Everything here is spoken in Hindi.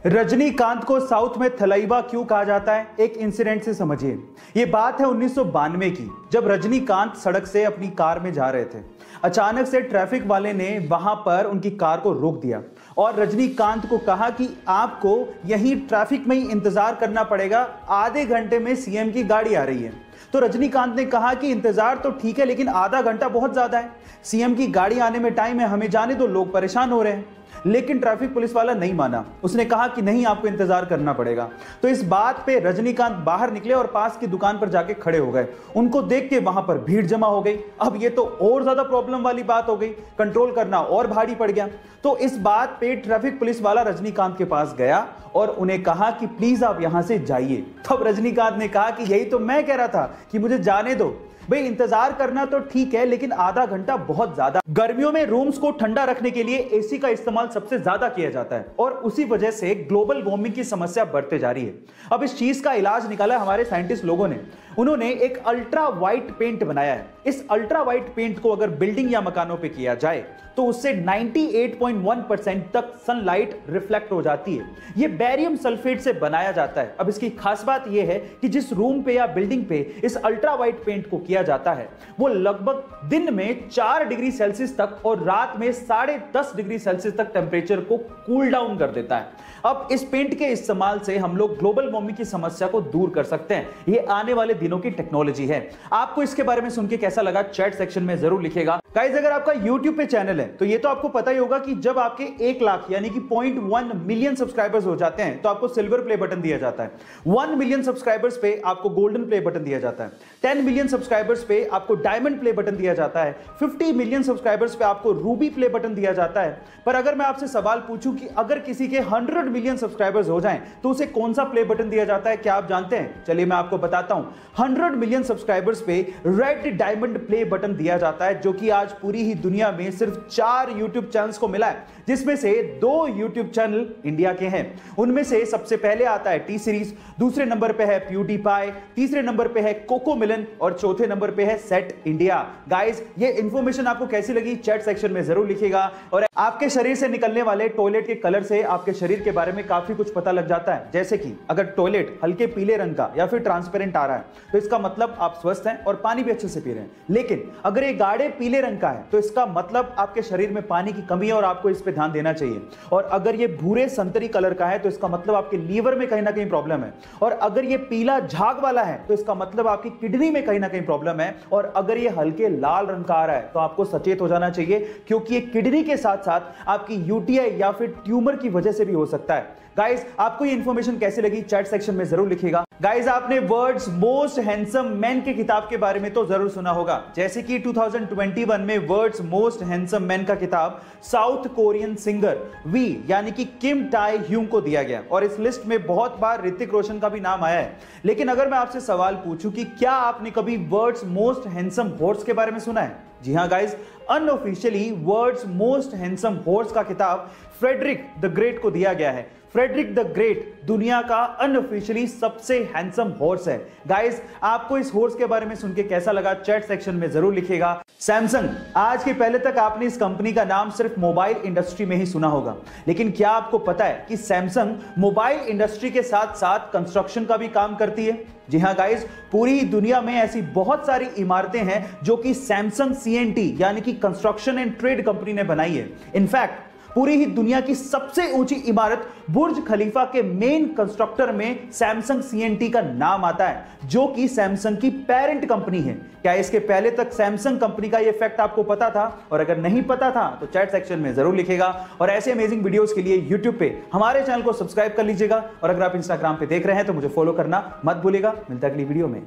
रजनीकांत को साउथ में थलाइवा क्यों कहा जाता है, एक इंसिडेंट से समझिए। ये बात है 1992 की, जब रजनीकांत सड़क से अपनी कार में जा रहे थे। अचानक से ट्रैफिक वाले ने वहां पर उनकी कार को रोक दिया और रजनीकांत को कहा कि आपको यहीं ट्रैफिक में ही इंतजार करना पड़ेगा, आधे घंटे में सीएम की गाड़ी आ रही है। तो रजनीकांत ने कहा कि इंतजार तो ठीक है, लेकिन आधा घंटा बहुत ज्यादा है, सीएम की गाड़ी आने में टाइम है, हमें जाने दो, लोग परेशान हो रहे हैं। लेकिन ट्रैफिक पुलिस वाला नहीं माना, उसने कहा कि नहीं, आपको इंतजार करना पड़ेगा। तो इस बात पे रजनीकांत बाहर निकले और पास की दुकान पर जाके खड़े हो गए। उनको देख के वहां पर भीड़ जमा हो गई। अब ये तो और ज्यादा प्रॉब्लम वाली बात हो गई, कंट्रोल करना और भारी पड़ गया। तो इस बात पे ट्रैफिक पुलिस वाला रजनीकांत के पास गया और उन्हें कहा कि प्लीज आप यहां से जाइए। तब रजनीकांत ने कहा कि यही तो मैं कह रहा था कि मुझे जाने दो भाई, इंतजार करना तो ठीक है, लेकिन आधा घंटा बहुत ज्यादा। गर्मियों में रूम्स को ठंडा रखने के लिए एसी का इस्तेमाल सबसे ज्यादा किया जाता है और उसी वजह से ग्लोबल वार्मिंग की समस्या बढ़ते जा रही है। अब इस चीज का इलाज निकाला है हमारे साइंटिस्ट लोगों ने। उन्होंने एक अल्ट्रा वाइट पेंट बनाया है। इस अल्ट्रा वाइट पेंट को अगर बिल्डिंग या मकानों पे किया जाए तो उससे 98.1% तक सनलाइट रिफ्लेक्ट हो जाती है। यह बेरियम सल्फेट से बनाया जाता है। अब इसकी खास बात यह है कि जिस रूम पे या बिल्डिंग पे इस अल्ट्रा वाइट पेंट को किया जाता है वो लगभग दिन में 4 डिग्री सेल्सियस तक और रात में 10.5 डिग्री सेल्सियस तक टेम्परेचर को कूल डाउन कर देता है। अब इस पेंट के इस्तेमाल से हम लोग ग्लोबल वार्मिंग की समस्या को दूर कर सकते हैं। ये आने वाले दिनों की टेक्नोलॉजी है। आपको इसके बारे में सुन के कैसा लगा, चैट सेक्शन में जरूर लिखिएगा। गाइस, अगर आपका YouTube पे चैनल है तो ये तो आपको पता ही होगा कि जब आपके 1 लाख यानी कि 0.1 मिलियन सब्सक्राइबर्स हो जाते हैं तो आपको सिल्वर प्ले बटन दिया जाता है। 1 मिलियन सब्सक्राइबर्स पे आपको गोल्डन प्ले बटन दिया जाता है। 10 मिलियन सब्सक्राइबर्स पे आपको डायमंड प्ले बटन दिया जाता है। 50 मिलियन सब्सक्राइबर्स पे आपको रूबी प्ले बटन दिया जाता है। पर अगर मैं आपसे सवाल पूछूं कि अगर किसी के 100 मिलियन सब्सक्राइबर्स हो जाएं तो उसे कौन सा प्ले बटन दिया जाता है, क्या आप जानते हैं? चलिए मैं आपको बताता हूं। 100 मिलियन सब्सक्राइबर्स पे रेड डायमंड प्ले बटन दिया जाता है, जो कि आज पूरी ही दुनिया में सिर्फ 4 यूट्यूब चैनल्स को मिला है, जिसमें से 2 यूट्यूब चैनल इंडिया के हैं। उनमें से सबसे पहले आता है टी सीरीज, दूसरे नंबर पे है प्यूडीपाई, तीसरे नंबर पे है कोको मिलन और चौथे नंबर पे है सेट इंडिया। गाइस, ये इंफॉर्मेशन आपको कैसी लगी चैट सेक्शन में जरूर लिखिएगा। और आपके शरीर से निकलने वाले टॉयलेट के कलर से आपके शरीर के बारे में काफी कुछ पता लग जाता है। जैसे कि अगर टॉयलेट हल्के पीले रंग का या फिर ट्रांसपेरेंट आ रहा है तो इसका मतलब आप स्वस्थ हैं और पानी भी अच्छे से पी रहे हैं। लेकिन अगर ये गाढ़े पीले रंग का है तो इसका मतलब आपके शरीर में पानी की कमी है और आपको इस पे ध्यान देना चाहिए। और अगर ये भूरे संतरी कलर का है तो इसका मतलब आपके लीवर में कहीं ना कहीं प्रॉब्लम है। और अगर ये पीला झाग वाला है तो इसका मतलब आपकी किडनी में कहीं ना कहीं प्रॉब्लम है। और अगर ये हल्के लाल रंग का आ रहा है तो आपको सचेत हो जाना चाहिए, क्योंकि ये किडनी के साथ साथ आपकी यूटीआई या फिर ट्यूमर की वजह से भी हो सकता है। गाइस, आपको ये इंफॉर्मेशन कैसी लगी चैट सेक्शन में जरूर लिखिएगा। गाइस, आपने वर्ल्ड्स मोस्ट हैंडसम मैन की किताब के बारे में तो जरूर सुना होगा, जैसे कि 2021 में वर्ल्ड्स मोस्ट हैंडसम मैन का किताब साउथ कोरियन सिंगर वी यानी कि किम टाई ह्यूंग को दिया गया और इस लिस्ट में बहुत बार ऋतिक रोशन का भी नाम आया है। लेकिन अगर मैं आपसे सवाल पूछूं कि क्या आपने कभी वर्ल्ड्स मोस्ट हैंडसम हॉर्स के बारे में सुना है? जी हां guys, unofficially world's most handsome horse का किताब फ्रेडरिक द ग्रेट को दिया गया है। फ्रेडरिक द ग्रेट दुनिया का अनऑफिशियली सबसे हैंडसम हॉर्स है। गाइस, आपको इस हॉर्स के बारे में सुन के कैसा लगा चैट सेक्शन में जरूर लिखिएगा। सैमसंग, आज के पहले तक आपने इस कंपनी का नाम सिर्फ मोबाइल इंडस्ट्री में ही सुना होगा, लेकिन क्या आपको पता है कि सैमसंग मोबाइल इंडस्ट्री के साथ साथ कंस्ट्रक्शन का भी काम करती है? जी हां गाइस, पूरी दुनिया में ऐसी बहुत सारी इमारतें हैं जो कि सैमसंग सीएनटी यानी कि कंस्ट्रक्शन एंड ट्रेड कंपनी ने बनाई है। इनफैक्ट पूरी ही दुनिया की सबसे ऊंची इमारत बुर्ज खलीफा के मेन कंस्ट्रक्टर में सैमसंग सीएनटी का नाम आता है, जो कि सैमसंग की पेरेंट कंपनी है। क्या इसके पहले तक सैमसंग कंपनी का ये फैक्ट आपको पता था? और अगर नहीं पता था तो चैट सेक्शन में जरूर लिखेगा। और ऐसे अमेजिंग वीडियोस के लिए यूट्यूब पे हमारे चैनल को सब्सक्राइब कर लीजिएगा। और अगर आप इंस्टाग्राम पे देख रहे हैं तो मुझे फॉलो करना मत भूलिएगा। मिलता है अगली वीडियो में।